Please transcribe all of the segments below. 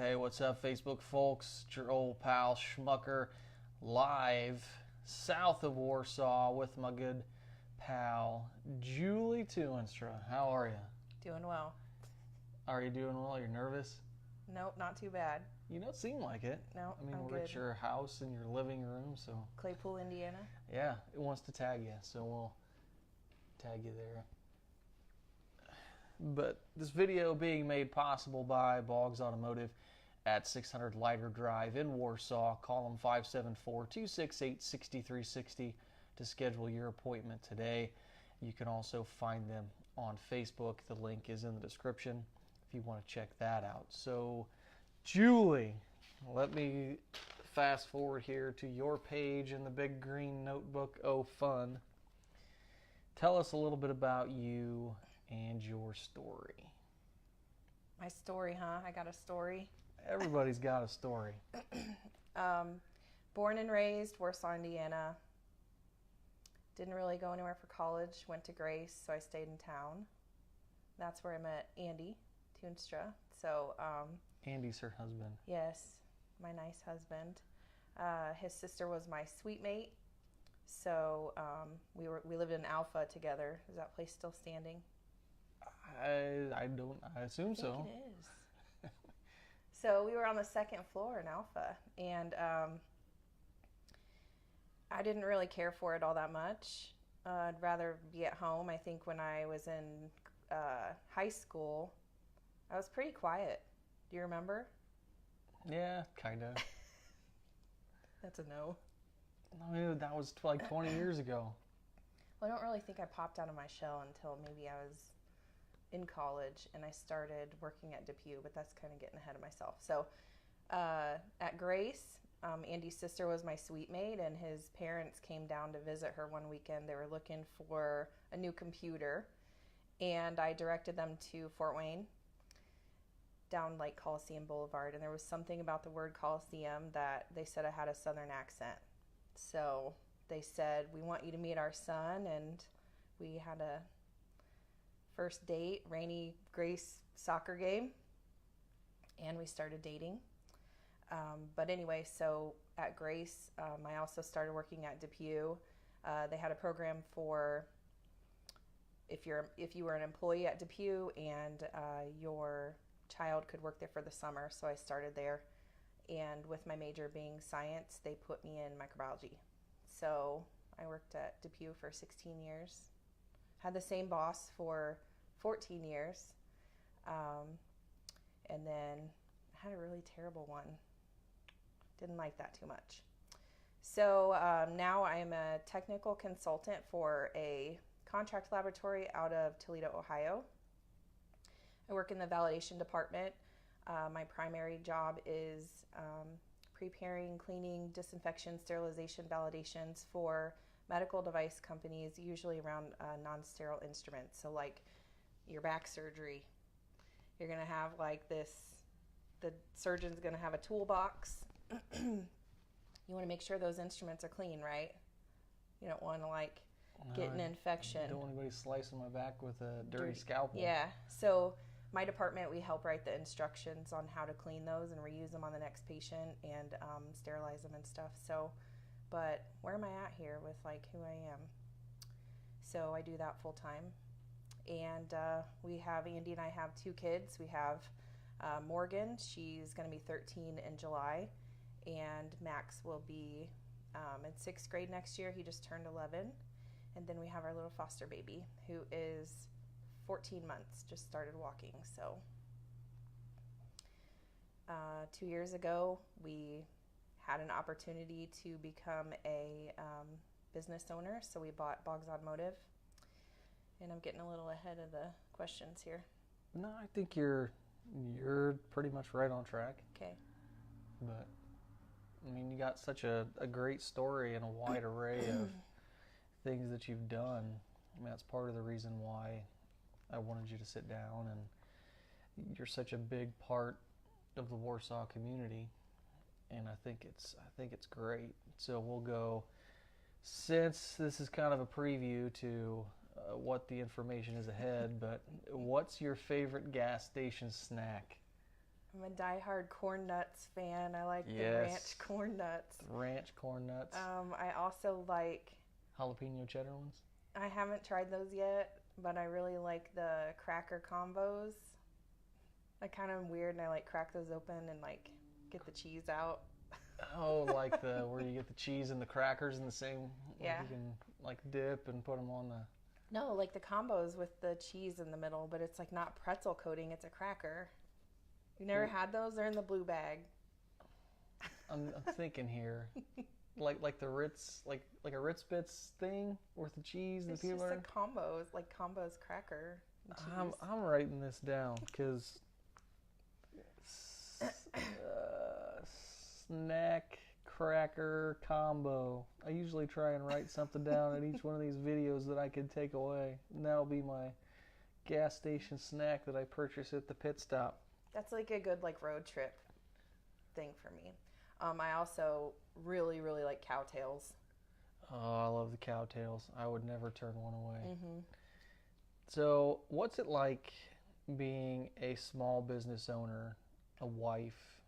Hey, what's up, Facebook folks? It's your old pal Schmucker, live south of Warsaw with my good pal Julie Tuinstra. How are you? Doing well. Are you doing well? You're nervous? Nope, not too bad. You don't seem like it. No, I mean, I'm we're good. at your house in your living room, so Claypool, Indiana. yeah, it wants to tag you, so we'll tag you there. But this video being made possible by Boggs Automotive at 600 Lighter Drive in Warsaw. Call them 574-268-6360 to schedule your appointment today. You can also find them on Facebook. The link is in the description if you want to check that out. So, Julie, let me fast forward here to your page in the big green notebook. Oh, fun. Tell us a little bit about you and your story. My story, huh? I got a story. Everybody's got a story. Born and raised Warsaw, Indiana. Didn't really go anywhere for college. Went to Grace, so I stayed in town. That's where I met Andy Tuinstra. So, Andy's her husband. yes, my nice husband. His sister was my suite mate. So we lived in Alpha together. Is that place still standing? I assume so. I think it is. So we were on the second floor in Alpha, and I didn't really care for it all that much. I'd rather be at home. I think when I was in high school, I was pretty quiet. Do you remember? Yeah, kind of. That's a no. I mean, that was like 20 years ago. Well, I don't really think I popped out of my shell until maybe I was in college and I started working at Depew, but that's kind of getting ahead of myself. So at Grace, Andy's sister was my suite mate, and his parents came down to visit her one weekend. They were looking for a new computer, and I directed them to Fort Wayne, down like Coliseum Boulevard, and there was something about the word Coliseum that they said I had a southern accent. So they said, we want you to meet our son, and we had a first date, rainy Grace soccer game, and we started dating. But anyway, so at Grace, I also started working at Depew. They had a program for if you were an employee at Depew and your child could work there for the summer. So I started there, and with my major being science, they put me in microbiology. So I worked at Depew for 16 years. Had the same boss for 14 years, and then had a really terrible one. Didn't like that too much. So now I'm a technical consultant for a contract laboratory out of Toledo, Ohio. I work in the validation department. My primary job is preparing, cleaning, disinfection, sterilization validations for medical device companies, usually around non-sterile instruments. So like your back surgery, you're going to have like this, the surgeon's going to have a toolbox. You want to make sure those instruments are clean, right? You don't want to like get an infection. Don't want anybody slicing my back with a dirty scalpel. Yeah. So my department, we help write the instructions on how to clean those and reuse them on the next patient and sterilize them and stuff. So, but where am I at here with like who I am? So I do that full time. And Andy and I have two kids. We have Morgan, she's going to be 13 in July, and Max will be in 6th grade next year. He just turned 11. And then we have our little foster baby who is 14 months, just started walking. So 2 years ago, we had an opportunity to become a business owner, so we bought Boggs Automotive. And I'm getting a little ahead of the questions here. No, I think you're pretty much right on track. Okay. But I mean, you got such a great story and a wide array of things that you've done. I mean, that's part of the reason why I wanted you to sit down, and you're such a big part of the Warsaw community, and I think it's great. So we'll go, since this is kind of a preview to what the information is ahead, but what's your favorite gas station snack? I'm a diehard corn nuts fan. I like the Yes. ranch corn nuts. Ranch corn nuts. I also like, Jalapeno cheddar ones. I haven't tried those yet, but I really like the cracker combos. I kind of am weird and I like crack those open and like get the cheese out. Oh, like the where you get the cheese and the crackers in the same. Yeah. Like you can like dip and put them on the. No, like the combos with the cheese in the middle, but it's like not pretzel coating, it's a cracker. You never had those? They're in the blue bag. I'm thinking here, like the Ritz, like a Ritz Bits thing with the cheese and It's the just peeler. a combos, like combos cracker and cheese. I'm writing this down because snack cracker combo. I usually try and write something down at each one of these videos that I can take away. And that'll be my gas station snack that I purchase at the pit stop. That's like a good like road trip thing for me. I also really, really like cowtails. Oh, I love the cowtails. I would never turn one away. Mm-hmm. So, what's it like being a small business owner, a wife,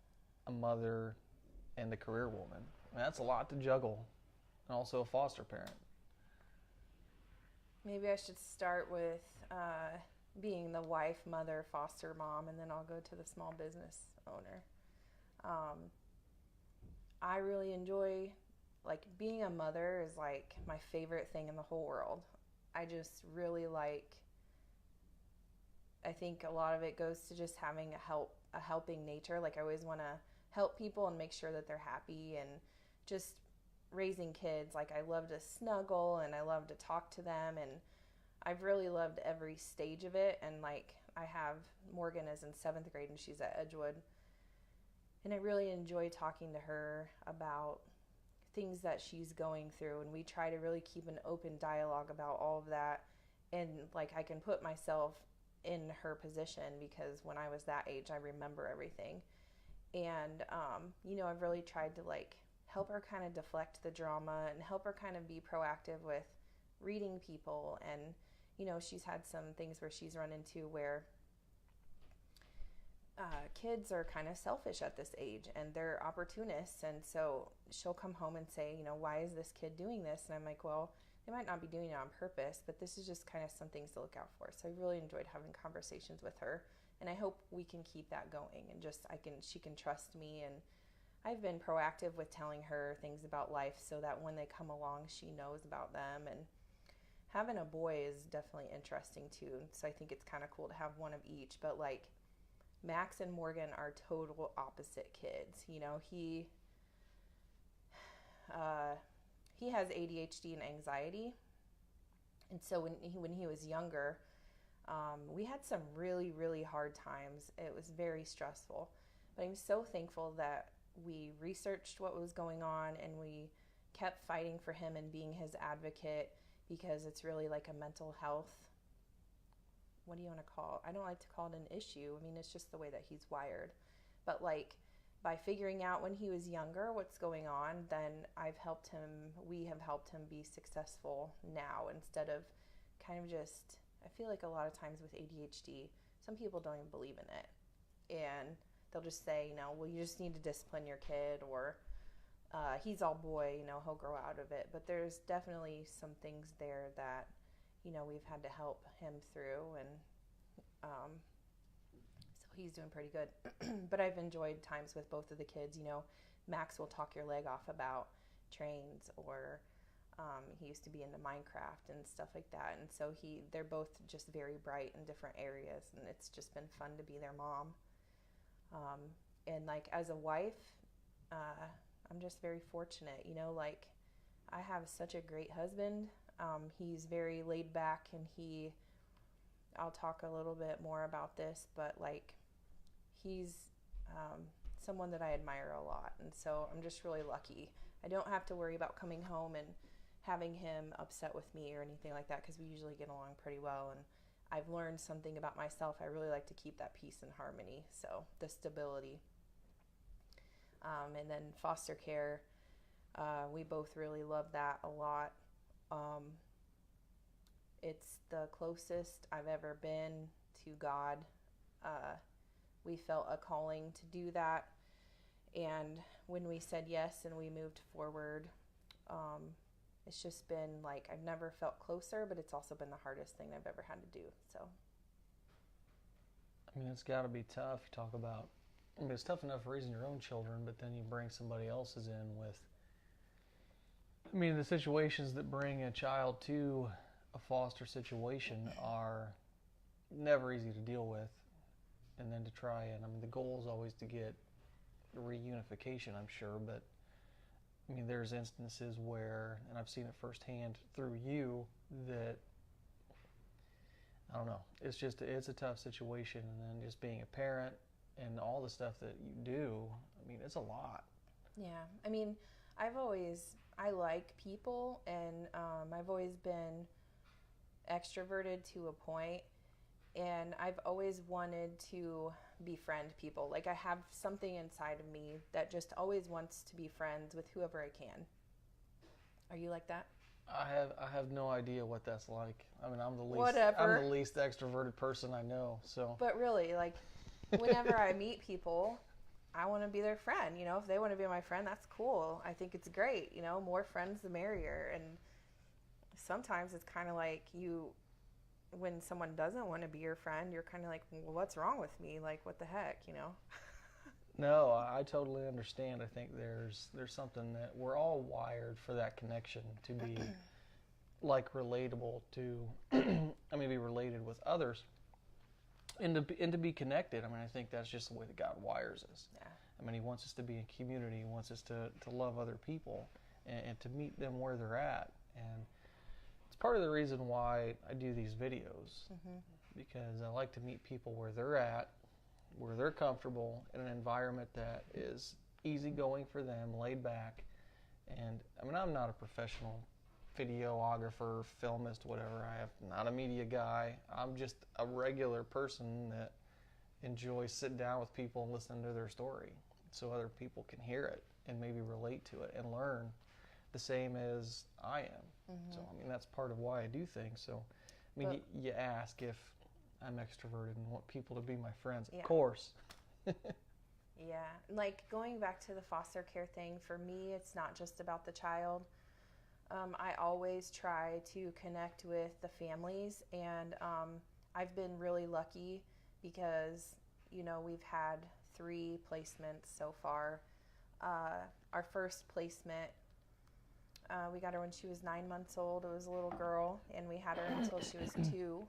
a mother, and a career woman? I mean, that's a lot to juggle, and also a foster parent. Maybe I should start with being the wife, mother, foster mom, and then I'll go to the small business owner. I really enjoy, like, being a mother is like my favorite thing in the whole world. I just really like, I think a lot of it goes to just having a helping nature. Like I always want to help people and make sure that they're happy, and just raising kids. Like I love to snuggle and I love to talk to them, and I've really loved every stage of it. And like I have Morgan is in 7th grade and she's at Edgewood, and I really enjoy talking to her about things that she's going through, and we try to really keep an open dialogue about all of that. And like I can put myself in her position because when I was that age I remember everything. And I've really tried to like help her kind of deflect the drama and help her kind of be proactive with reading people. And she's had some things where she's run into where kids are kind of selfish at this age and they're opportunists, and so she'll come home and say, why is this kid doing this? And I'm like, well, they might not be doing it on purpose, but this is just kind of some things to look out for. So I really enjoyed having conversations with her, and I hope we can keep that going, and just she can trust me. And I've been proactive with telling her things about life so that when they come along she knows about them. And having a boy is definitely interesting too, so I think it's kind of cool to have one of each. But like Max and Morgan are total opposite kids. He has ADHD and anxiety, and so when he was younger, we had some really, really hard times. It was very stressful, but I'm so thankful that we researched what was going on and we kept fighting for him and being his advocate, because it's really like a mental health, what do you want to call it? I don't like to call it an issue. I mean, it's just the way that he's wired. But like by figuring out when he was younger what's going on, then we have helped him be successful now, instead of kind of just, I feel like a lot of times with ADHD, some people don't even believe in it. And they'll just say, well, you just need to discipline your kid, or he's all boy, he'll grow out of it. But there's definitely some things there that, we've had to help him through, and so he's doing pretty good. But I've enjoyed times with both of the kids. Max will talk your leg off about trains, or he used to be into Minecraft and stuff like that. And so they're both just very bright in different areas, and it's just been fun to be their mom. And like as a wife, I'm just very fortunate, like I have such a great husband. He's very laid back, and I'll talk a little bit more about this, but like he's someone that I admire a lot. And so I'm just really lucky. I don't have to worry about coming home and having him upset with me or anything like that, because we usually get along pretty well. And I've learned something about myself. I really like to keep that peace and harmony, so the stability. And then foster care, we both really love that a lot. It's the closest I've ever been to God. we felt a calling to do that. And when we said yes and we moved forward, it's just been like I've never felt closer, but it's also been the hardest thing I've ever had to do. So, I mean, it's got to be tough. You talk about, I mean, it's tough enough raising your own children, but then you bring somebody else's in with, I mean, the situations that bring a child to a foster situation are never easy to deal with. And then to try and, I mean, the goal is always to get reunification, I'm sure, but I mean, there's instances where, and I've seen it firsthand through you, that I don't know, it's a tough situation. And then just being a parent and all the stuff that you do, I mean, it's a lot. Yeah, I mean, I like people, and I've always been extroverted to a point, and I've always wanted to befriend people. Like, I have something inside of me that just always wants to be friends with whoever I can. Are you like that? I have no idea what that's like. I mean, I'm the least extroverted person I know. So, but really, like, whenever I meet people, I want to be their friend. You know, if they want to be my friend, that's cool. I think it's great. You know, more friends the merrier. And sometimes it's kind of like when someone doesn't want to be your friend, you're kind of like, well, what's wrong with me? Like, what the heck, you know? No, I totally understand. I think there's something that we're all wired for, that connection, to be like relatable to, I mean, be related with others, and to be connected. I mean, I think that's just the way that God wires us. Yeah. I mean, He wants us to be in community. He wants us to love other people and to meet them where they're at. And it's part of the reason why I do these videos, because I like to meet people where they're at, where they're comfortable, in an environment that is easygoing for them, laid back. And I mean, I'm not a professional videographer, filmist, whatever. I'm not a media guy. I'm just a regular person that enjoys sitting down with people and listening to their story, so other people can hear it and maybe relate to it and learn the same as I am. So I mean, that's part of why I do things. So I mean, you ask if I'm extroverted and want people to be my friends. Yeah. Of course. Yeah. Like, going back to the foster care thing, for me, it's not just about the child. I always try to connect with the families, and I've been really lucky because, you know, we've had 3 placements so far. Our first placement, we got her when she was 9 months old. It was a little girl, and we had her until she was 2.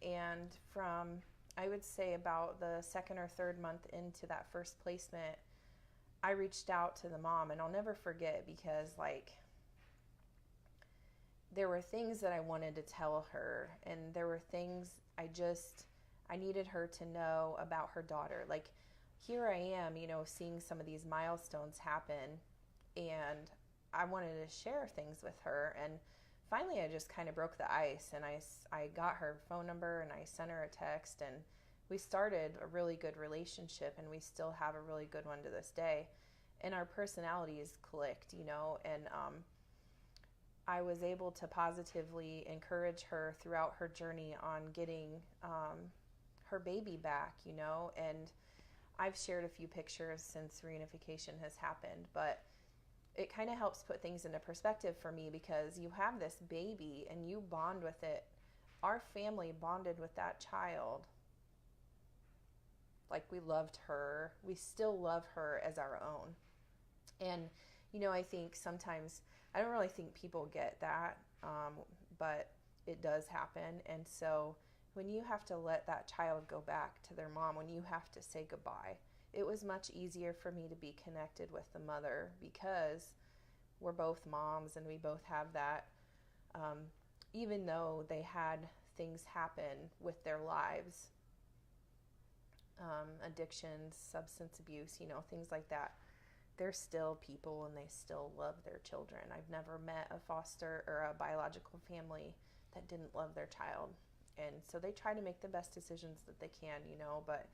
And from, I would say, about the 2nd or 3rd month into that first placement, I reached out to the mom, and I'll never forget, because, like, there were things that I wanted to tell her, and there were things I needed her to know about her daughter. Like, here I am, you know, seeing some of these milestones happen, and I wanted to share things with her. And finally, I just kind of broke the ice, and I got her phone number, and I sent her a text, and we started a really good relationship, and we still have a really good one to this day. And our personalities clicked, you know, and I was able to positively encourage her throughout her journey on getting her baby back, you know. And I've shared a few pictures since reunification has happened, but it kind of helps put things into perspective for me, because you have this baby and you bond with it. Our family bonded with that child. Like, we loved her. We still love her as our own. And, you know, I think sometimes, I don't really think people get that, but it does happen. And so when you have to let that child go back to their mom, when you have to say goodbye, it was much easier for me to be connected with the mother, because we're both moms and we both have that, even though they had things happen with their lives, addictions, substance abuse, you know, things like that. They're still people, and they still love their children. I've never met a foster or a biological family that didn't love their child. And so they try to make the best decisions that they can, you know, but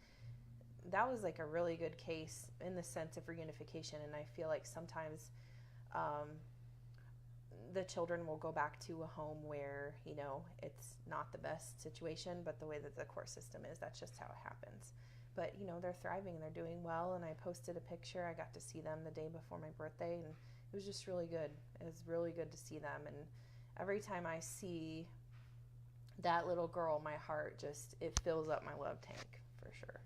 that was like a really good case in the sense of reunification. And I feel like sometimes the children will go back to a home where, you know, it's not the best situation, but the way that the court system is, that's just how it happens. but they're thriving and they're doing well. And I posted a picture. I got to see them the day before my birthday, and it was just really good. It was really good to see them. And every time I see that little girl, my heart just, it fills up my love tank for sure.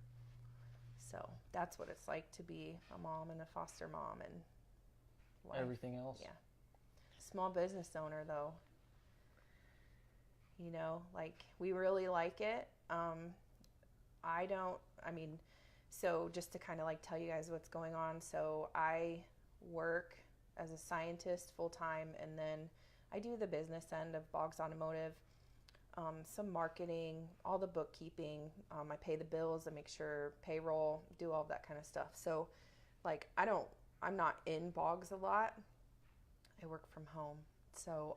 So that's what it's like to be a mom and a foster mom and life. Everything else. Yeah. Small business owner though, like we really like it. So just to kind of like tell you guys what's going on. So I work as a scientist full time, and then I do the business end of Boggs Automotive, some marketing, all the bookkeeping. I pay the bills, I make sure payroll, do all that kind of stuff. So like I'm not in Boggs a lot. I work from home. So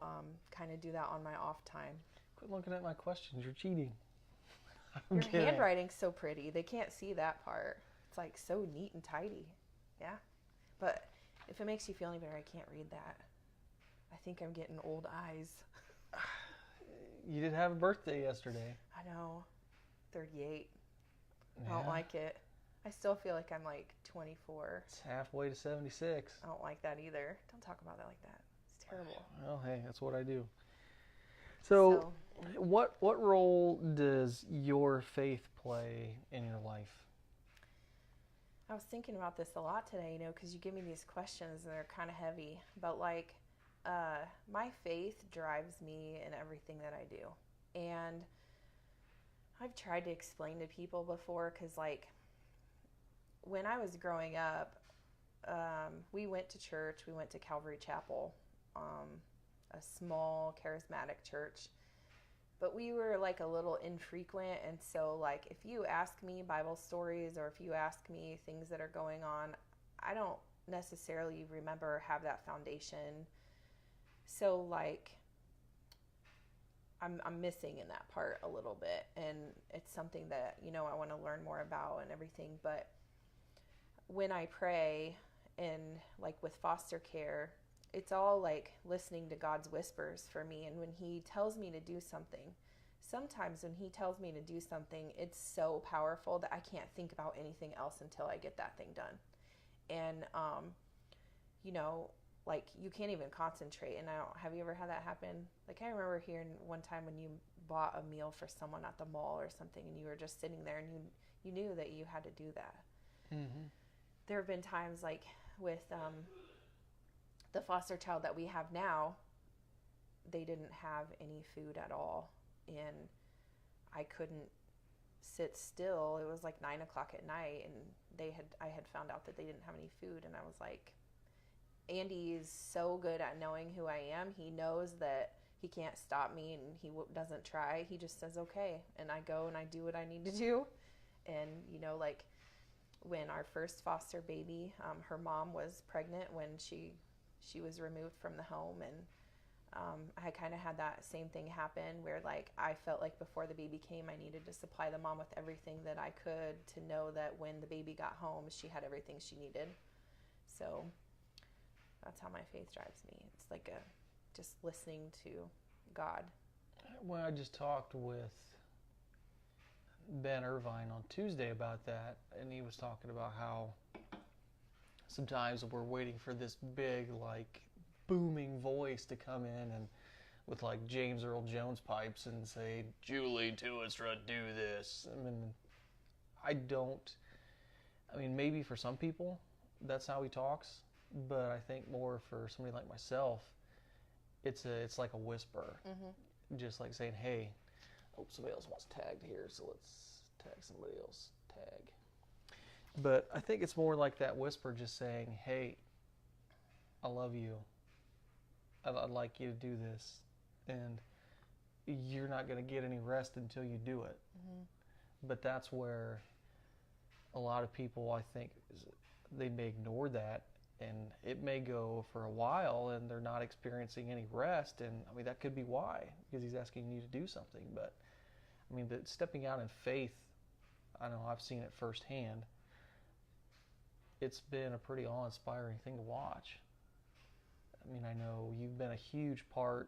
kind of do that on my off time. Quit looking at my questions. You're cheating. Your handwriting's so pretty. They can't see that part. It's like so neat and tidy. Yeah. But if it makes you feel any better, I can't read that. I think I'm getting old eyes. You did have a birthday yesterday. I know. 38. Yeah. I don't like it. I still feel like I'm like 24. It's halfway to 76. I don't like that either. Don't talk about that like that. It's terrible. Well, hey, that's what I do. So what role does your faith play in your life? I was thinking about this a lot today, because you give me these questions and they're kind of heavy. But like, my faith drives me in everything that I do. And I've tried to explain to people before, because like, when I was growing up, we went to church. We went to Calvary Chapel, a small charismatic church, but we were like a little infrequent. And so like, if you ask me Bible stories, or if you ask me things that are going on, I don't necessarily remember or have that foundation. So like, I'm missing in that part a little bit, and it's something that, I want to learn more about and everything. But when I pray and like with foster care, it's all like listening to God's whispers for me. And when he tells me to do something, sometimes when he tells me to do something, it's so powerful that I can't think about anything else until I get that thing done. And, like you can't even concentrate. And have you ever had that happen? Like I remember hearing one time when you bought a meal for someone at the mall or something, and you were just sitting there and you knew that you had to do that. Mm-hmm. There have been times like with the foster child that we have now, they didn't have any food at all, and I couldn't sit still. It was like 9 o'clock at night, and I had found out that they didn't have any food, and I was like, Andy is so good at knowing who I am. He knows that he can't stop me, and he doesn't try. He just says okay, and I go and I do what I need to do. And like when our first foster baby, her mom was pregnant when she was removed from the home, and I kind of had that same thing happen where like I felt like before the baby came, I needed to supply the mom with everything that I could to know that when the baby got home, she had everything she needed. So that's how my faith drives me. It's like just listening to God. Well, I just talked with Ben Irvine on Tuesday about that, and he was talking about how sometimes we're waiting for this big, like, booming voice to come in and with, like, James Earl Jones pipes and say, Julie, Tuinstra, do this. I mean, maybe for some people, that's how he talks, but I think more for somebody like myself, it's like a whisper. Mm-hmm. Just like saying, hey, oh, somebody else wants tagged here, so let's tag somebody else. Tag. But I think it's more like that whisper just saying, hey, I love you. I'd like you to do this. And you're not going to get any rest until you do it. Mm-hmm. But that's where a lot of people, I think, they may ignore that. And it may go for a while and they're not experiencing any rest. And I mean, that could be why, because he's asking you to do something. But I mean, stepping out in faith, I know I've seen it firsthand. It's been a pretty awe-inspiring thing to watch. I mean, I know you've been a huge part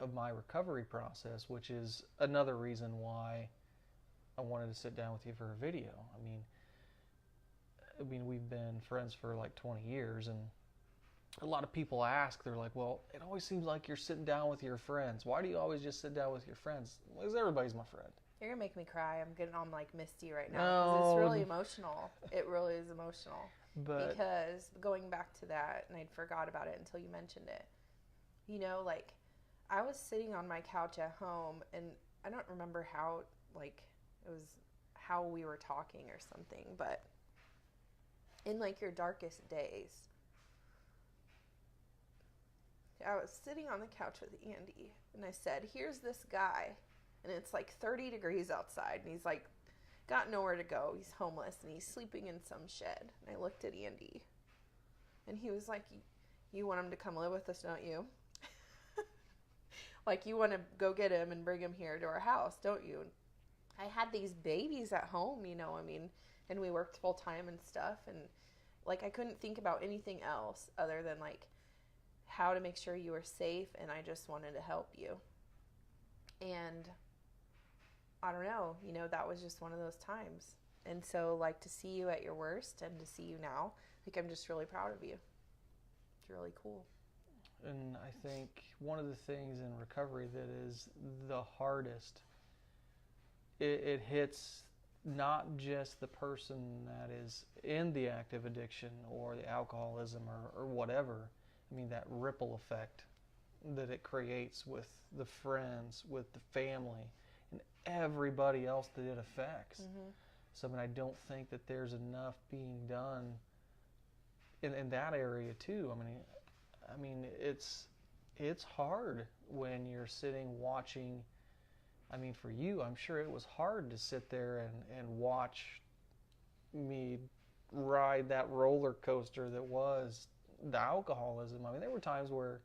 of my recovery process, which is another reason why I wanted to sit down with you for a video. We've been friends for like 20 years, and a lot of people ask, they're like, well, it always seems like you're sitting down with your friends. Why do you always just sit down with your friends? Well, because everybody's my friend. You're going to make me cry. I'm getting all like misty right now because it's really emotional. It really is emotional. Because going back to that, and I'd forgot about it until you mentioned it, you know, like I was sitting on my couch at home, and I don't remember how, like, it was how we were talking or something, but in like your darkest days, I was sitting on the couch with Andy, and I said, here's this guy, and it's like 30 degrees outside, and he's like got nowhere to go. He's homeless, and he's sleeping in some shed. And I looked at Andy, and he was like, you want him to come live with us, don't you? Like, you want to go get him and bring him here to our house, don't you? And I had these babies at home, you know, and we worked full time and stuff, and like I couldn't think about anything else other than like how to make sure you were safe, and I just wanted to help you. And I don't know, you know, that was just one of those times. And so, like, to see you at your worst and to see you now, like, I'm just really proud of you. It's really cool. And I think one of the things in recovery that is the hardest, it hits not just the person that is in the active addiction or the alcoholism or whatever. I mean, that ripple effect that it creates with the friends, with the family, and everybody else that it affects. Mm-hmm. So, I don't think that there's enough being done in that area too. I mean, it's hard when you're sitting watching. For you, I'm sure it was hard to sit there and watch me ride that roller coaster that was the alcoholism. There were times where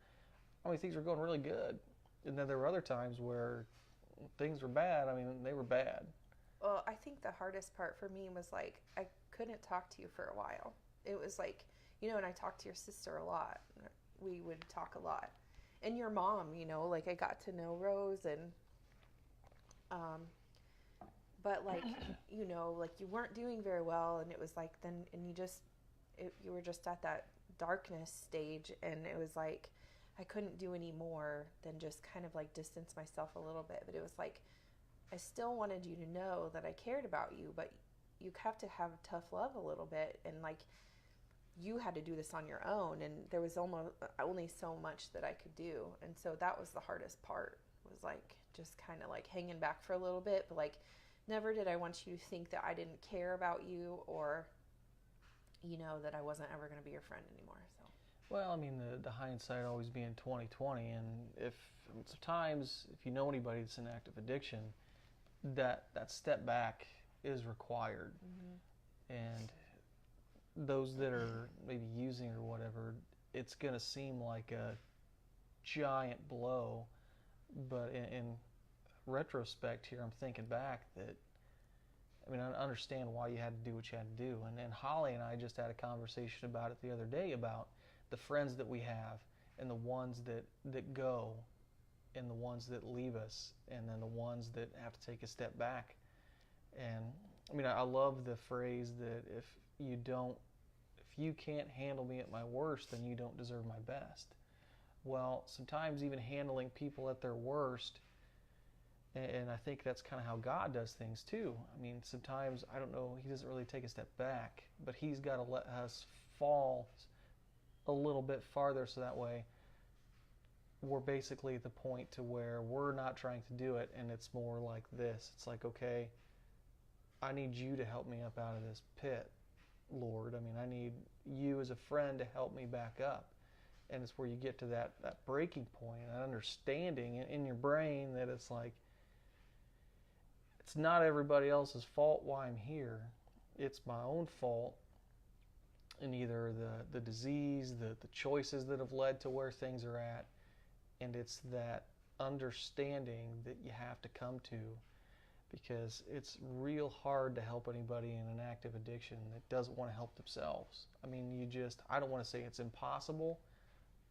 things were going really good, and then there were other times where things were bad. They were bad. Well, I think the hardest part for me was like I couldn't talk to you for a while. It was like, you know, and I talked to your sister a lot. We would talk a lot. And your mom, you know, like I got to know Rose, and but like, you know, like you weren't doing very well, and it was like then, and you were just at that darkness stage, and it was like I couldn't do any more than just kind of like distance myself a little bit. But it was like I still wanted you to know that I cared about you, but you have to have tough love a little bit, and like you had to do this on your own, and there was almost only so much that I could do. And so that was the hardest part, was like just kind of like hanging back for a little bit, but like never did I want you to think that I didn't care about you, or you know, that I wasn't ever going to be your friend anymore. So well, the hindsight always being 20/20, and if sometimes if you know anybody that's in active addiction, that step back is required. Mm-hmm. And those that are maybe using or whatever, it's going to seem like a giant blow, but in retrospect here, I'm thinking back that I understand why you had to do what you had to do. And Holly and I just had a conversation about it the other day, about the friends that we have, and the ones that go, and the ones that leave us, and then the ones that have to take a step back. And I love the phrase that if you can't handle me at my worst, then you don't deserve my best. Well, sometimes even handling people at their worst, and I think that's kind of how God does things too. Sometimes, I don't know, he doesn't really take a step back, but he's got to let us fall a little bit farther, so that way we're basically at the point to where we're not trying to do it, and it's more like this. It's like, okay, I need you to help me up out of this pit, Lord. I need you as a friend to help me back up. And it's where you get to that breaking point, that understanding in your brain that it's like, it's not everybody else's fault why I'm here. It's my own fault. And either the disease, the choices that have led to where things are at, and it's that understanding that you have to come to, because it's real hard to help anybody in an active addiction that doesn't want to help themselves. I don't want to say it's impossible,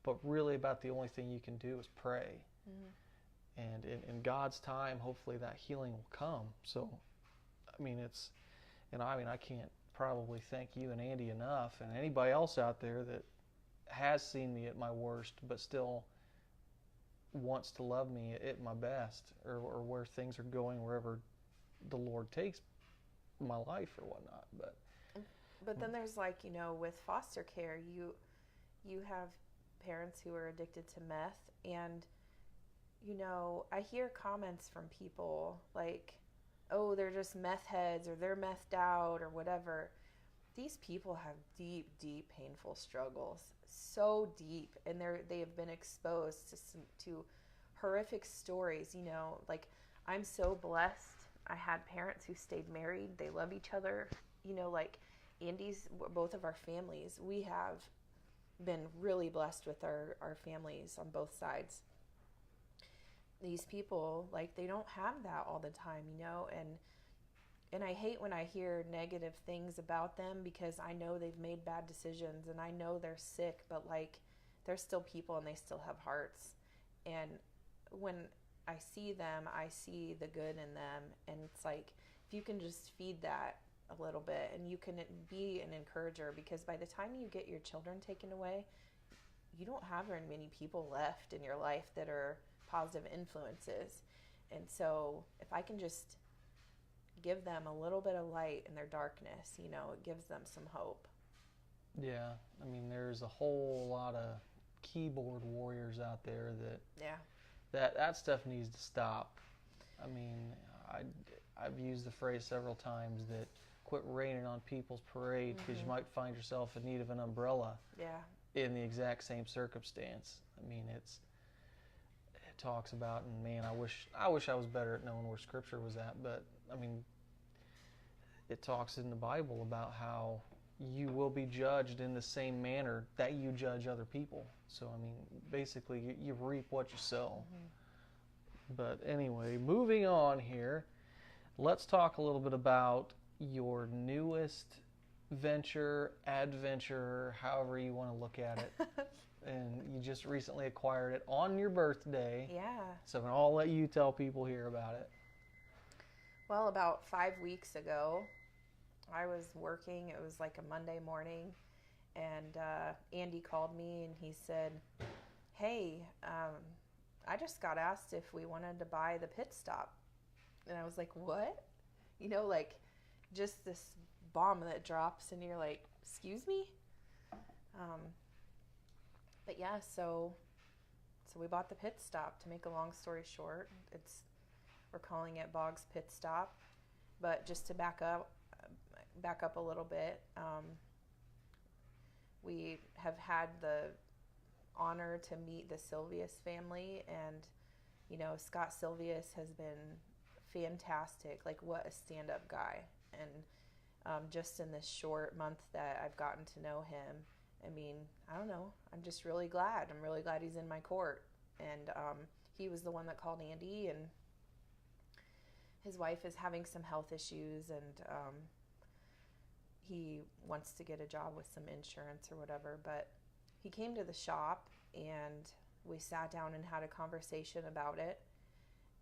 but really about the only thing you can do is pray. Mm-hmm. And in God's time, hopefully that healing will come. So I mean, I can't probably thank you and Andy enough, and anybody else out there that has seen me at my worst, but still wants to love me at my best, or where things are going, wherever the Lord takes my life or whatnot. But then there's like, with foster care, you have parents who are addicted to meth, and I hear comments from people like, oh, they're just meth heads, or they're methed out, or whatever. These people have deep, deep, painful struggles, so deep, and they have been exposed to horrific stories. Like, I'm so blessed. I had parents who stayed married. They love each other. Like Andy's, both of our families, we have been really blessed with our families on both sides. These people, like, they don't have that all the time, and I hate when I hear negative things about them, because I know they've made bad decisions, and I know they're sick, but like, they're still people and they still have hearts. And when I see them, I see the good in them, and it's like, if you can just feed that a little bit, and you can be an encourager, because by the time you get your children taken away, you don't have very many people left in your life that are positive influences. And so if I can just give them a little bit of light in their darkness, it gives them some hope. Yeah, I mean, there's a whole lot of keyboard warriors out there that stuff needs to stop. I mean, I've used the phrase several times that quit raining on people's parade, because you might find yourself in need of an umbrella. Yeah. In the exact same circumstance. I mean, it talks about, and man, I wish I was better at knowing where Scripture was at, but I mean, it talks in the Bible about how you will be judged in the same manner that you judge other people. So I mean, basically, you reap what you sow. But anyway, moving on here, let's talk a little bit about your newest venture, adventure, however you want to look at it. And you just recently acquired it on your birthday. Yeah. So I'll let you tell people here about it. Well, about 5 weeks ago, I was working. It was like a Monday morning, and Andy called me, and he said, hey, I just got asked if we wanted to buy the pit stop. And I was like, what? Like, just this bomb that drops, and you're like, excuse me? But yeah, so we bought the pit stop. To make a long story short, we're calling it Boggs Pit Stop. But just to back up a little bit, we have had the honor to meet the Silvius family, and Scott Silvius has been fantastic. Like, what a stand-up guy. And just in this short month that I've gotten to know him, I mean, I don't know, I'm just really glad. I'm really glad he's in my court. And he was the one that called Andy, and his wife is having some health issues, and he wants to get a job with some insurance or whatever. But he came to the shop, and we sat down and had a conversation about it.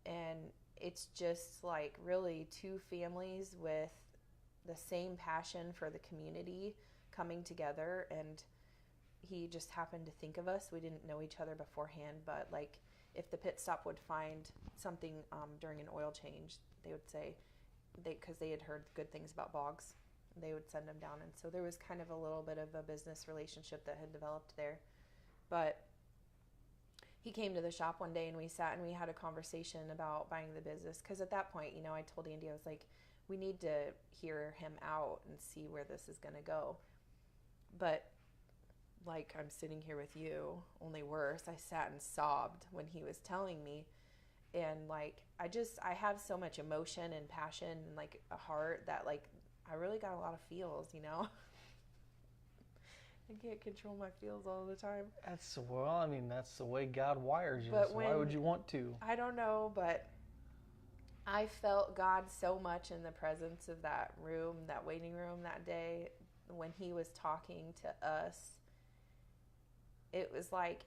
And it's just like really two families with the same passion for the community coming together. And he just happened to think of us. We didn't know each other beforehand, but like, if the pit stop would find something during an oil change, they would say, because they had heard good things about Boggs, they would send them down. And so there was kind of a little bit of a business relationship that had developed there. But he came to the shop one day, and we sat and we had a conversation about buying the business. Because at that point, I told Andy, I was like, we need to hear him out and see where this is going to go. But like, I'm sitting here with you, only worse. I sat and sobbed when he was telling me. And like, I have so much emotion and passion and like a heart that like, I really got a lot of feels, I can't control my feels all the time. That's the way God wires you. But so why would you want to? I don't know, but I felt God so much in the presence of that room, that waiting room that day, when he was talking to us. It's like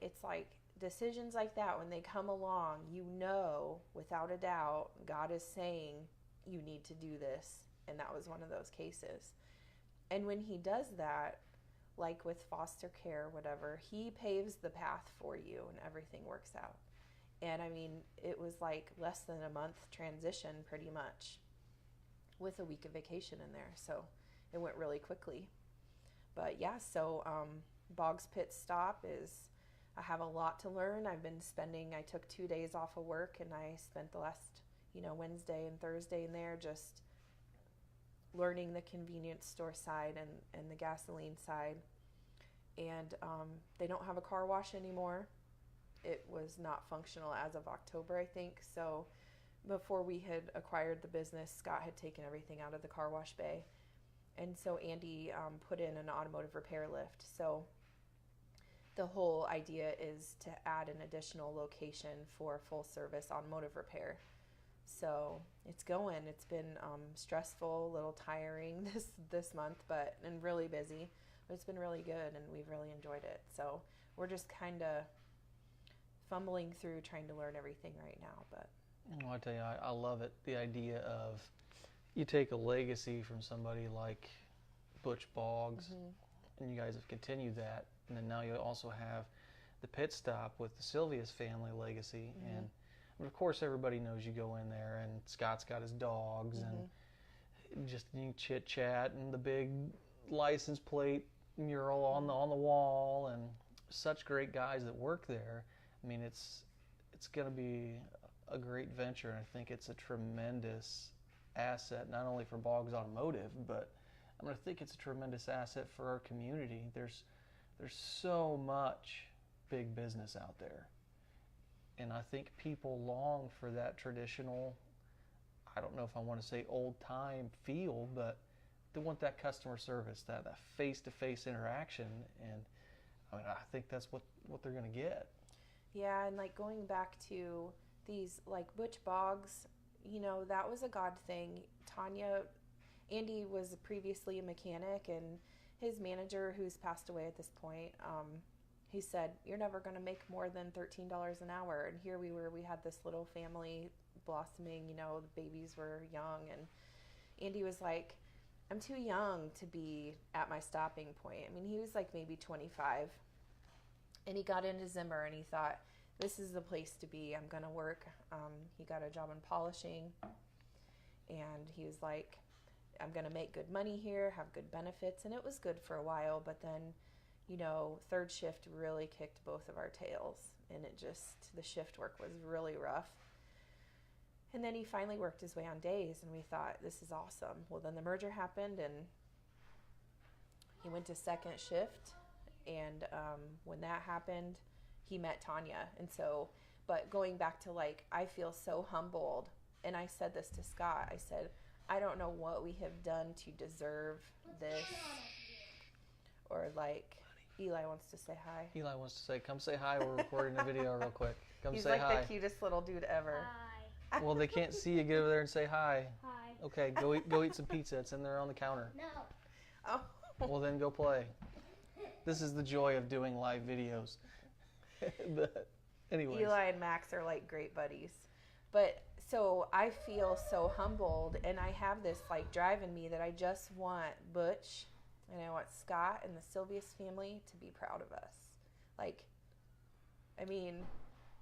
decisions like that, when they come along, without a doubt, God is saying, you need to do this. and that was one of those cases. And when he does that, like with foster care, whatever, he paves the path for you and everything works out. And I mean, it was like less than a month transition pretty much with a week of vacation in there. So it went really quickly. But yeah, so Boggs Pit Stop is, I have a lot to learn. I took 2 days off of work and I spent the last, Wednesday and Thursday in there just learning the convenience store side and the gasoline side. And they don't have a car wash anymore. It was not functional as of October, I think. So before we had acquired the business, Scott had taken everything out of the car wash bay. And so Andy put in an automotive repair lift. So the whole idea is to add an additional location for full service automotive repair. So it's going. It's been stressful, a little tiring this month, and really busy. But it's been really good, and we've really enjoyed it. So we're just kind of fumbling through trying to learn everything right now. But well, I tell you, I love it. The idea of you take a legacy from somebody like Butch Boggs, and you guys have continued that, and then now you also have the pit stop with the Sylvia's family legacy, and of course everybody knows you go in there, and Scott's got his dogs, and just you chit chat, and the big license plate mural on the wall, and such great guys that work there. I mean, it's going to be a great venture, and I think it's a tremendous asset, not only for Boggs Automotive, but I think it's a tremendous asset for our community. There's so much big business out there, and I think people long for that traditional, I don't know if I want to say old time feel, but they want that customer service, that face-to-face interaction, and I mean, I think that's what they're going to get. Yeah, and like going back to these, like Butch Boggs, that was a God thing. Andy was previously a mechanic, and his manager, who's passed away at this point, he said, "You're never going to make more than $13 an hour." And here we were, we had this little family blossoming, the babies were young, and Andy was like, "I'm too young to be at my stopping point." I mean, he was like maybe 25, and he got into Zimmer, and he thought, this is the place to be. I'm going to work. He got a job in polishing, and he was like, I'm going to make good money here, have good benefits, and it was good for a while, but then, third shift really kicked both of our tails, and the shift work was really rough. And then he finally worked his way on days, and we thought, this is awesome. Well, then the merger happened, and he went to second shift, and when that happened, he met Tanya. And so, but going back to I feel so humbled, and I said this to Scott, I said, I don't know what we have done to deserve this. Or Eli wants to say hi. Eli wants to say, come say hi, we're recording a video real quick. Come He's say hi. He's like the cutest little dude ever. Hi. Well, they can't see you. Get over there and say hi. Hi. Okay, go eat some pizza. It's in there on the counter. No. Oh. Well, then go play. This is the joy of doing live videos. But anyways. Eli and Max are like great buddies. But so I feel so humbled, and I have this drive in me that I just want Butch and I want Scott and the Sylvia's family to be proud of us. I mean,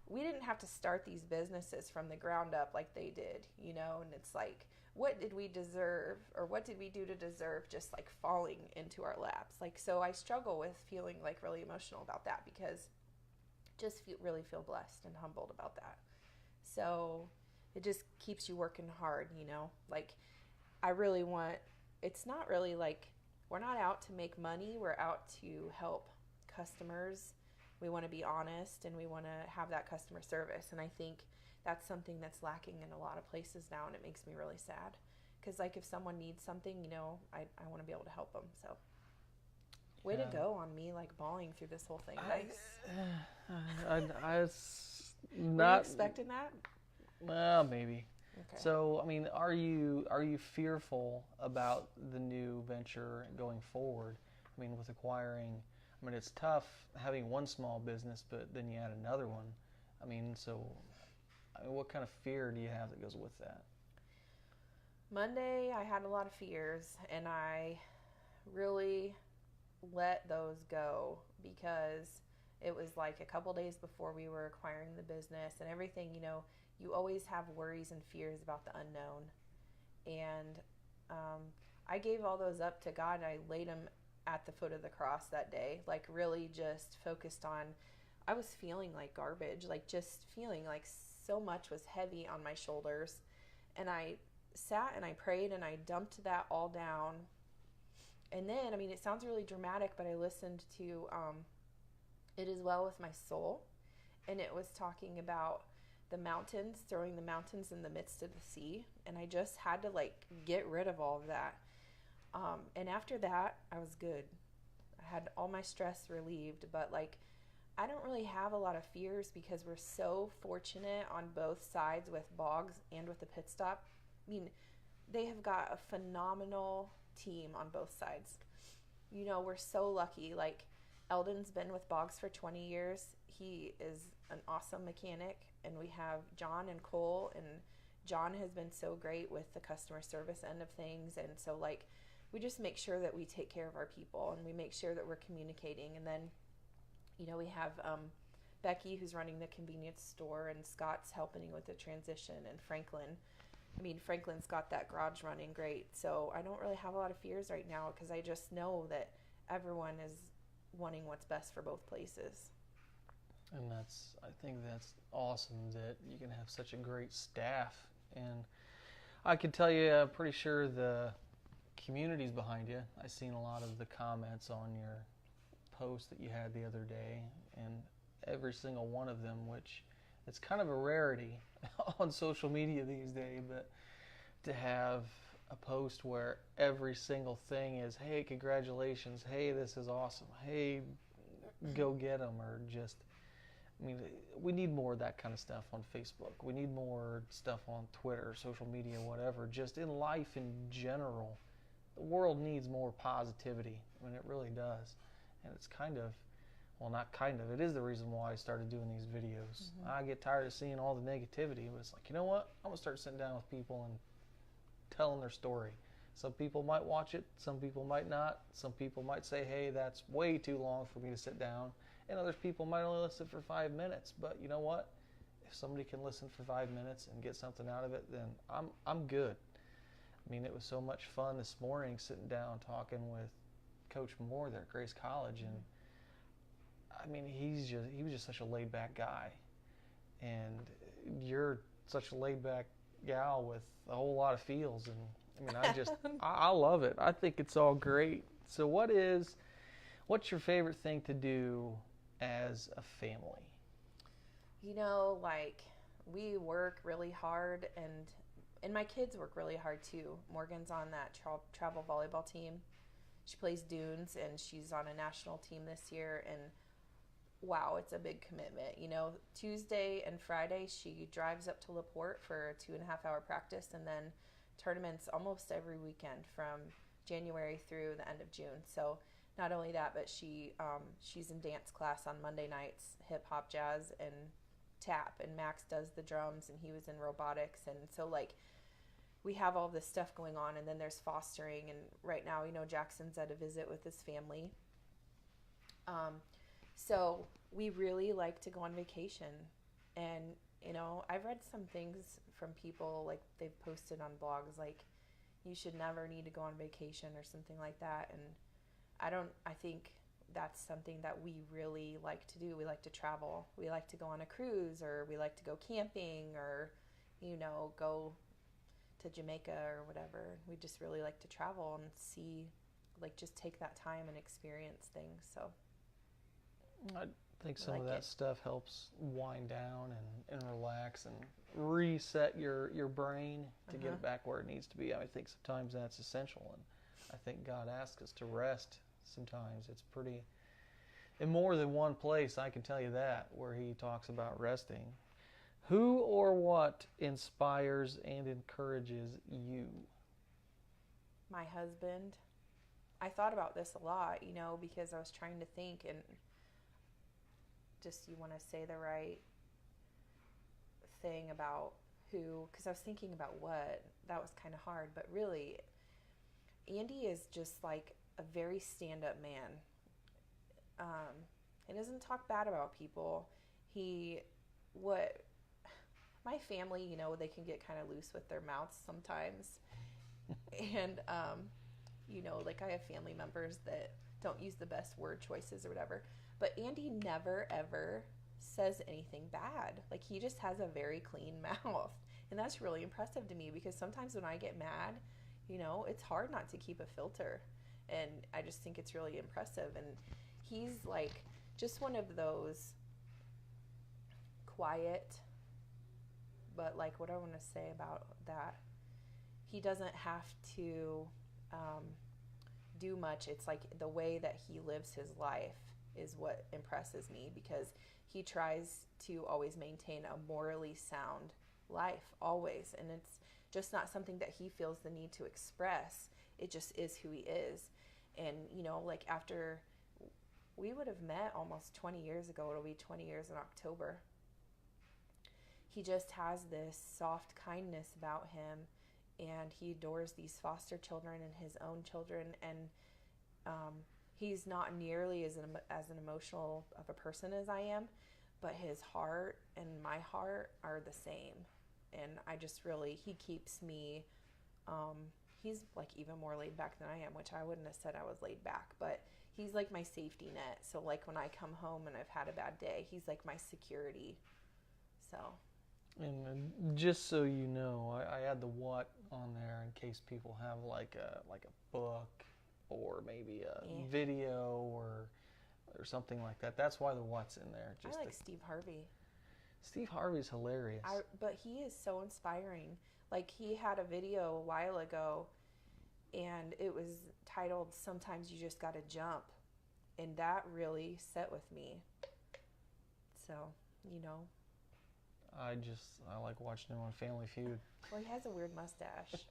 we didn't have to start these businesses from the ground up like they did, and it's what did we deserve, or what did we do to deserve just falling into our laps? So I struggle with feeling really emotional about that, because just really feel blessed and humbled about that. So it just keeps you working hard, I really want, it's not really we're not out to make money, we're out to help customers. We want to be honest, and we want to have that customer service, and I think that's something that's lacking in a lot of places now, and it makes me really sad, because if someone needs something, I want to be able to help them. So way to go on me bawling through this whole thing. I was not. Were you expecting that? Well, maybe. Okay. So, I mean, are you fearful about the new venture going forward? I mean, with acquiring, I mean, it's tough having one small business, but then you add another one. I mean, what kind of fear do you have that goes with that? Monday, I had a lot of fears, and I really let those go because it was like a couple days before we were acquiring the business and everything. You always have worries and fears about the unknown. And I gave all those up to God, and I laid them at the foot of the cross that day, like really just focused on. I was feeling like garbage, like just feeling like so much was heavy on my shoulders. And I sat and I prayed and I dumped that all down. And then, I mean, it sounds really dramatic, but I listened to It Is Well With My Soul, and it was talking about the mountains, throwing the mountains in the midst of the sea. And I just had to like get rid of all of that. And after that, I was good. I had all my stress relieved, but like I don't really have a lot of fears because we're so fortunate on both sides with Boggs and with the pit stop. I mean, they have got a phenomenal team on both sides. We're so lucky. Like, Eldon's been with Boggs for 20 years. He is an awesome mechanic. And we have John and Cole, and John has been so great with the customer service end of things. And so, like, we just make sure that we take care of our people and we make sure that we're communicating. And then, we have Becky, who's running the convenience store, and Scott's helping with the transition, and Franklin's got that garage running great. So I don't really have a lot of fears right now because I just know that everyone is wanting what's best for both places. And I think that's awesome that you can have such a great staff. And I can tell you, I'm pretty sure the community's behind you. I've seen a lot of the comments on your post that you had the other day, and every single one of them, which it's kind of a rarity on social media these days, but to have a post where every single thing is, hey, congratulations, hey, this is awesome, hey, go get them, or just, we need more of that kind of stuff on Facebook. We need more stuff on Twitter, social media, whatever, just in life in general. The world needs more positivity. It really does. And it's it is the reason why I started doing these videos. Mm-hmm. I get tired of seeing all the negativity, but it's like, you know what? I'm going to start sitting down with people and telling their story. Some people might watch it, some people might not. Some people might say, hey, that's way too long for me to sit down. And other people might only listen for 5 minutes. But you know what? If somebody can listen for 5 minutes and get something out of it, then I'm good. It was so much fun this morning sitting down talking with Coach Moore there at Grace College, and he was just such a laid back guy, and you're such a laid back gal with a whole lot of feels, and I love it. I think it's all great. So what's your favorite thing to do as a family? Like, we work really hard, and my kids work really hard too. Morgan's on that travel volleyball team. She plays dunes, and she's on a national team this year, and wow, it's a big commitment. Tuesday and Friday, she drives up to LaPorte for a 2.5-hour practice, and then tournaments almost every weekend from January through the end of June. So not only that, but she's in dance class on Monday nights, hip hop, jazz, and tap, and Max does the drums, and he was in robotics. And so, like, we have all this stuff going on, and then there's fostering, and right now, Jackson's at a visit with his family. So we really like to go on vacation, and, I've read some things from people, like, they've posted on blogs, like, you should never need to go on vacation or something like that, and I think that's something that we really like to do. We like to travel. We like to go on a cruise, or we like to go camping, or, go to Jamaica or whatever. We just really like to travel and see, like, just take that time and experience things. So I think some of that stuff helps wind down and relax and reset your brain to get it back where it needs to be. I think sometimes that's essential, and I think God asks us to rest sometimes. It's pretty, in more than one place, I can tell you that, where he talks about resting. Who or what inspires and encourages you? My husband. I thought about this a lot, because I was trying to think, and just, you want to say the right thing about who, because I was thinking about what, that was kind of hard, but really, Andy is just like a very stand-up man. He doesn't talk bad about people. What my family, they can get kind of loose with their mouths sometimes. And, like I have family members that don't use the best word choices or whatever. But Andy never, ever says anything bad. Like, he just has a very clean mouth. And that's really impressive to me, because sometimes when I get mad, it's hard not to keep a filter. And I just think it's really impressive. And he's like just one of those quiet, but like, what I want to say about that, he doesn't have to do much. It's like the way that he lives his life is what impresses me, because he tries to always maintain a morally sound life, always. And it's just not something that he feels the need to express. It just is who he is. And, like after we would have met almost 20 years ago, it'll be 20 years in October, he just has this soft kindness about him, and he adores these foster children and his own children. And he's not nearly as an emotional of a person as I am, but his heart and my heart are the same. And I just really, he keeps me, he's like even more laid back than I am, which I wouldn't have said I was laid back, but he's like my safety net. So like when I come home and I've had a bad day, he's like my security. So. And just so you know, I add the what on there in case people have like a book or maybe a video or something like that. That's why the what's in there. I like Steve Harvey. Steve Harvey's hilarious. But he is so inspiring. Like, he had a video a while ago, and it was titled "Sometimes You Just Gotta Jump," and that really set with me. So, I like watching him on Family Feud. Well, he has a weird mustache.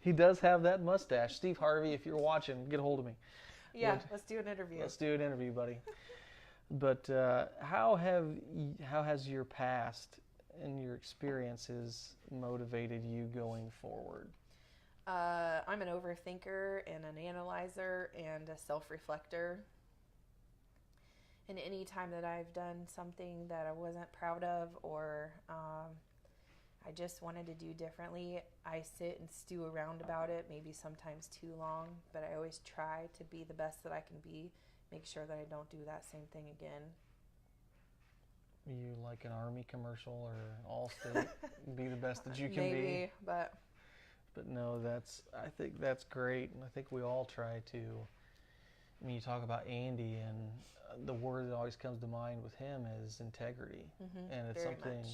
He does have that mustache. Steve Harvey, if you're watching, get a hold of me. Yeah, let's do an interview. Let's do an interview, buddy. But how has your past and your experiences motivated you going forward? I'm an overthinker and an analyzer and a self-reflector. And any time that I've done something that I wasn't proud of, or I just wanted to do differently, I sit and stew around about it, maybe sometimes too long, but I always try to be the best that I can be, make sure that I don't do that same thing again. You like an Army commercial or Allstate, be the best that you can be. Maybe, but no, I think that's great, and I think we all try to. I mean, you talk about Andy, and the word that always comes to mind with him is integrity. And it's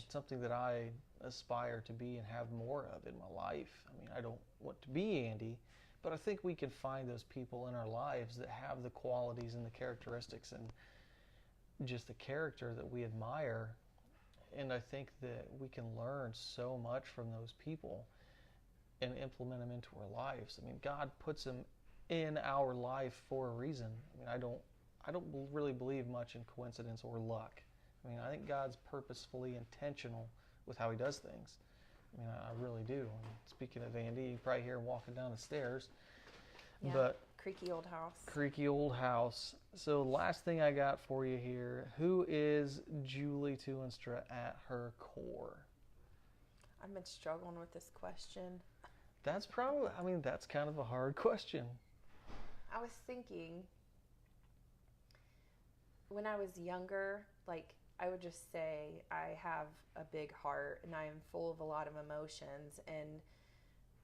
something that I aspire to be and have more of in my life. I mean, I don't want to be Andy, but I think we can find those people in our lives that have the qualities and the characteristics and just the character that we admire. And I think that we can learn so much from those people and implement them into our lives. I mean, God puts them in our life for a reason. I mean, I don't really believe much in coincidence or luck. I mean, I think God's purposefully intentional with how he does things. I mean, I really do. And speaking of Andy, you probably hear him walking down the stairs. Yeah, but creaky old house. Creaky old house. So last thing I got for you here, who is Julie Tuinstra at her core? I've been struggling with this question. That's kind of a hard question. I was thinking, when I was younger, like, I would just say I have a big heart and I am full of a lot of emotions. And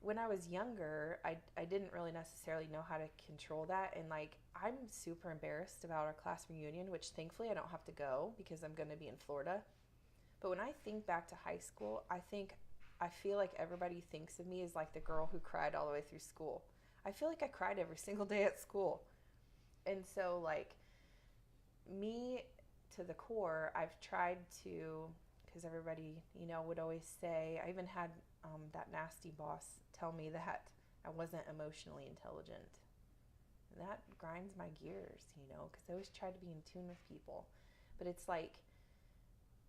when I was younger, I didn't really necessarily know how to control that. And like, I'm super embarrassed about our class reunion, which thankfully I don't have to go because I'm going to be in Florida. But when I think back to high school, I feel like everybody thinks of me as like the girl who cried all the way through school. I feel like I cried every single day at school. And so like, me to the core, I've tried to, because everybody, would always say, I even had that nasty boss tell me that I wasn't emotionally intelligent. And that grinds my gears, because I always try to be in tune with people. But it's like,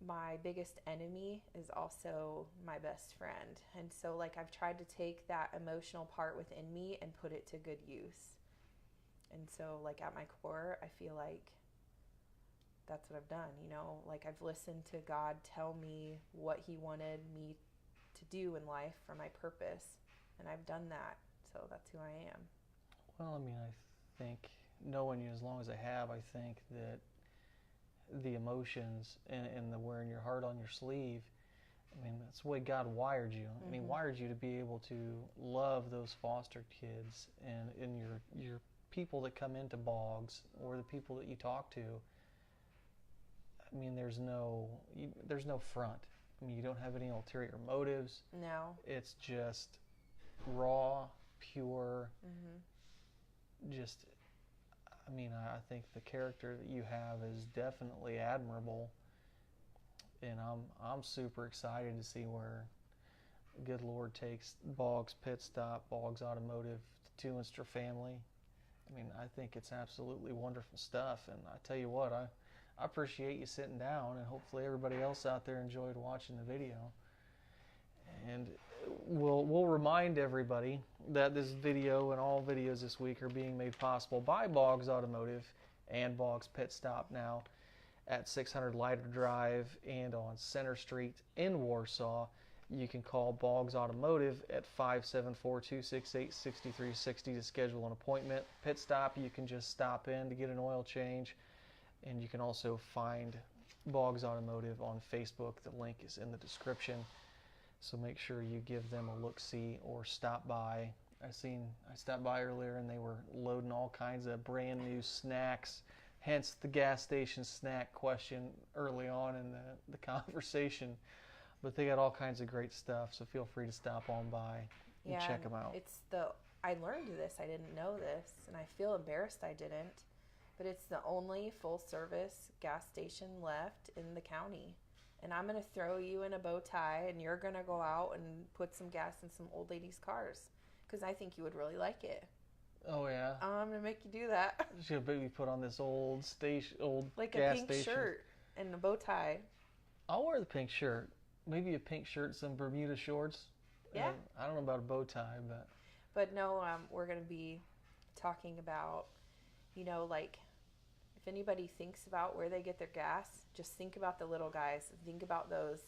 my biggest enemy is also my best friend. And so, like, I've tried to take that emotional part within me and put it to good use. And so, like, at my core, I feel like that's what I've done. You know, like, I've listened to God tell me what He wanted me to do in life for my purpose, and I've done that. So that's who I am. Well, I mean, I think knowing you as long as I have, I think that the emotions and the wearing your heart on your sleeve, I mean, that's the way God wired you. And He wired you to be able to love those foster kids and your people that come into bogs or the people that you talk to. I mean, there's no front. I mean, you don't have any ulterior motives. No. It's just raw, pure, just, I mean, I think the character that you have is definitely admirable, and I'm super excited to see where good Lord takes Boggs Pit Stop, Boggs Automotive, the Tuinstra family. I mean, I think it's absolutely wonderful stuff, and I tell you what, I appreciate you sitting down, and hopefully everybody else out there enjoyed watching the video. And we'll remind everybody that this video and all videos this week are being made possible by Boggs Automotive and Boggs Pit Stop now at 600 Lighter Drive and on Center Street in Warsaw. You can call Boggs Automotive at 574-268-6360 to schedule an appointment. Pit Stop, you can just stop in to get an oil change. And you can also find Boggs Automotive on Facebook. The link is in the description. So make sure you give them a look-see or stop by. I stopped by earlier and they were loading all kinds of brand new snacks, hence the gas station snack question early on in the conversation. But they got all kinds of great stuff, so feel free to stop on by and check them out. I learned this, I didn't know this, and I feel embarrassed I didn't, but it's the only full-service gas station left in the county. And I'm going to throw you in a bow tie, and you're going to go out and put some gas in some old ladies' cars, because I think you would really like it. Oh, yeah? I'm going to make you do that. Should maybe put on this old like gas a pink station shirt and a bow tie. I'll wear the pink shirt. Maybe a pink shirt, some Bermuda shorts. Yeah. I don't know about a bow tie, but... But no, we're going to be talking about, you know, like, if anybody thinks about where they get their gas, just think about the little guys. Think about those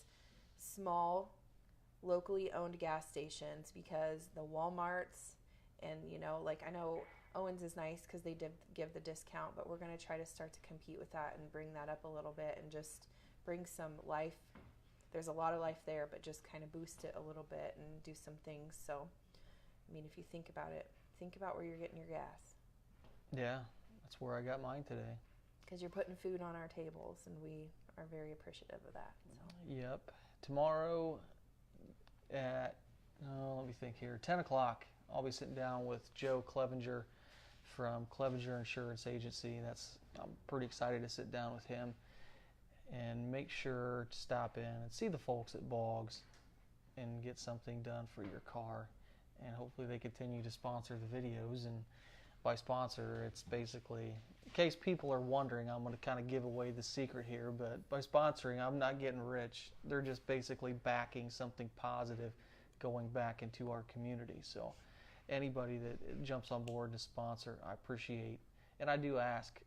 small, locally owned gas stations, because the Walmarts and, you know, like, I know Owens is nice because they did give the discount, but we're going to try to start to compete with that and bring that up a little bit and just bring some life. There's a lot of life there, but just kind of boost it a little bit and do some things. So, I mean, if you think about it, think about where you're getting your gas. Yeah, that's where I got mine today. Because you're putting food on our tables, and we are very appreciative of that. So. Yep. Tomorrow at, let me think here, 10 o'clock, I'll be sitting down with Joe Clevenger from Clevenger Insurance Agency. I'm pretty excited to sit down with him and make sure to stop in and see the folks at Boggs and get something done for your car. And hopefully they continue to sponsor the videos. And by sponsor, it's basically, in case people are wondering, I'm going to kind of give away the secret here, but by sponsoring, I'm not getting rich. They're just basically backing something positive going back into our community. So anybody that jumps on board to sponsor, I appreciate. And I do ask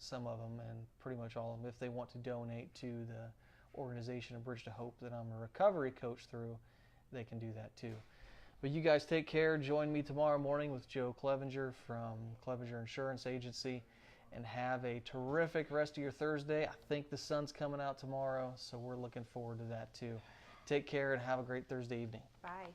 some of them, and pretty much all of them, if they want to donate to the organization of Bridge to Hope that I'm a recovery coach through, they can do that too. But you guys take care. Join me tomorrow morning with Joe Clevenger from Clevenger Insurance Agency, and have a terrific rest of your Thursday. I think the sun's coming out tomorrow, so we're looking forward to that too. Take care and have a great Thursday evening. Bye.